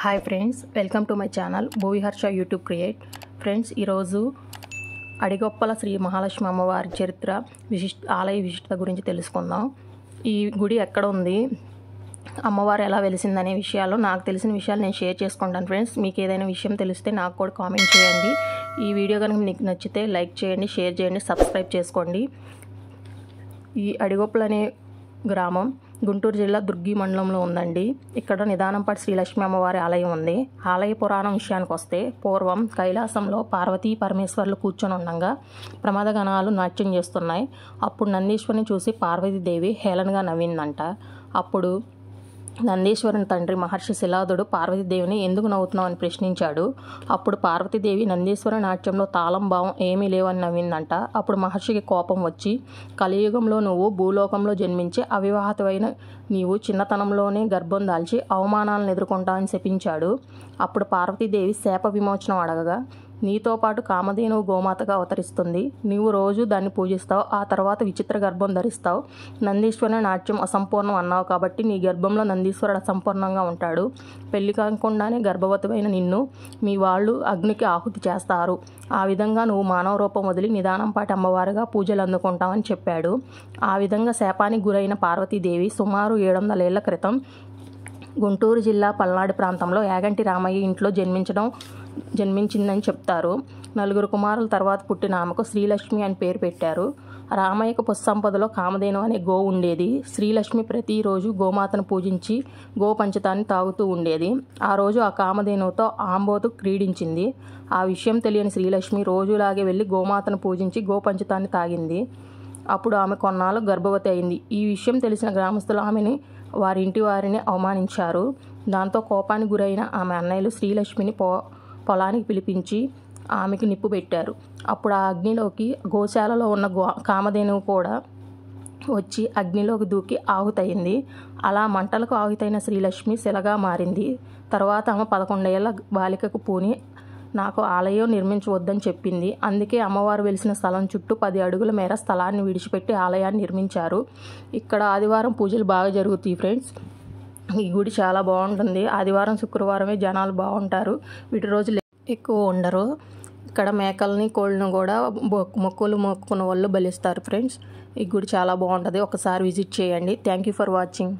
Hi friends, welcome to my channel Bhuviharsha YouTube create. Friends, ఈరోజు అడిగొప్పల శ్రీ మహాలక్ష్మి అమ్మవారి చరిత్ర ఆలయ విశిష్టత గురించి తెలుసుకుందాం. ఈ గుడి ఎక్కడ ఉంది, అమ్మవారు ఎలా వెలిసిందనే విషయాలు, నాకు తెలిసిన విషయాలు నేను షేర్ చేసుకుంటాను. ఫ్రెండ్స్, మీకు ఏదైనా విషయం తెలిస్తే నాకు కూడా కామెంట్ చేయండి. ఈ వీడియో కనుక మీకు నచ్చితే లైక్ చేయండి, షేర్ చేయండి, సబ్స్క్రైబ్ చేసుకోండి. ఈ అడిగొప్పల అనే గ్రామం గుంటూరు జిల్లా దుర్గి మండలంలో ఉందండి. ఇక్కడ నిదానంపాటి శ్రీలక్ష్మి అమ్మవారి ఆలయం ఉంది. ఆలయ పురాణం విషయానికి వస్తే, పూర్వం కైలాసంలో పార్వతీ పరమేశ్వర్లు కూర్చొని ఉండగా ప్రమాదగణాలు నాట్యం చేస్తున్నాయి. అప్పుడు నందీశ్వరిని చూసి పార్వతీదేవి హేళనగా నవ్విందంట. అప్పుడు నందీశ్వరుని తండ్రి మహర్షి శిలాదుడు పార్వతీదేవిని ఎందుకు నవ్వుతున్నావు అని ప్రశ్నించాడు. అప్పుడు పార్వతీదేవి నందీశ్వర నాట్యంలో తాళం భావం ఏమీ లేవని నవ్విందంట. అప్పుడు మహర్షికి కోపం వచ్చి, కలియుగంలో నువ్వు భూలోకంలో జన్మించి అవివాహితమైన నీవు చిన్నతనంలోనే గర్భం దాల్చి అవమానాలను ఎదుర్కొంటావని శపించాడు. అప్పుడు పార్వతీదేవి శాప విమోచనం అడగగా, నీతో పాటు కామధేనువు గోమాతగా అవతరిస్తుంది. నీవు రోజు దాన్ని పూజిస్తావు, ఆ తర్వాత విచిత్ర గర్భం ధరిస్తావు. నందీశ్వరుని నాట్యం అసంపూర్ణం అన్నావు కాబట్టి నీ గర్భంలో నందీశ్వరుడు అసంపూర్ణంగా ఉంటాడు. పెళ్లి కాకుండానే గర్భవతివైన నిన్ను మీ వాళ్ళు అగ్నికి ఆహుతి చేస్తారు. ఆ విధంగా నువ్వు మానవ రూపం వదిలి నిదానంపాటి అమ్మవారుగా పూజలు అందుకుంటావని చెప్పాడు. ఆ విధంగా శాపానికి గురైన పార్వతీదేవి సుమారు 700 ఏళ్ల క్రితం గుంటూరు జిల్లా పల్నాడు ప్రాంతంలో యాగంటి రామయ్య ఇంట్లో జన్మించిందని చెప్తారు. 4 కుమారుల తర్వాత పుట్టిన ఆమెకు శ్రీలక్ష్మి అని పేరు పెట్టారు. రామయ్యకు పశుసంపదలో కామధేను అనే గో ఉండేది. శ్రీలక్ష్మి ప్రతిరోజు గోమాతను పూజించి గోపంచతాన్ని తాగుతూ ఉండేది. ఆ రోజు ఆ కామధేనువుతో ఆంబోతు క్రీడించింది. ఆ విషయం తెలియని శ్రీలక్ష్మి రోజులాగే వెళ్ళి గోమాతను పూజించి గోపంచతాన్ని తాగింది. అప్పుడు ఆమె కొన్నాళ్ళు గర్భవతి అయింది. ఈ విషయం తెలిసిన గ్రామస్తులు ఆమెని వారిని అవమానించారు. దాంతో కోపానికి గురైన ఆమె అన్నయ్యలు శ్రీలక్ష్మిని పొలానికి పిలిపించి ఆమెకు నిప్పు పెట్టారు. అప్పుడు ఆ అగ్నిలోకి గోశాలలో ఉన్న కామధేనువు కూడా వచ్చి అగ్నిలోకి దూకి ఆహుతయింది. అలా మంటలకు ఆహుతైన శ్రీలక్ష్మి శిలగా మారింది. తర్వాత ఆమె 11 ఏళ్ల బాలికకు పూని నాకు ఆలయం నిర్మించవద్దని చెప్పింది. అందుకే అమ్మవారు వెలిసిన స్థలం చుట్టూ 10 అడుగుల మేర స్థలాన్ని విడిచిపెట్టి ఆలయాన్ని నిర్మించారు. ఇక్కడ ఆదివారం పూజలు బాగా జరుగుతాయి. ఫ్రెండ్స్, ఈ గుడి చాలా బాగుంటుంది. ఆదివారం శుక్రవారమే జనాలు బాగుంటారు, వీటి రోజులు ఎక్కువ ఉండరు. ఇక్కడ మేకల్ని కోళ్ళను కూడా మొక్కులు మొక్కుకున్న వాళ్ళు బలిస్తారు. ఫ్రెండ్స్, ఈ గుడి చాలా బాగుంటుంది, ఒకసారి విజిట్ చేయండి. Thank you for watching.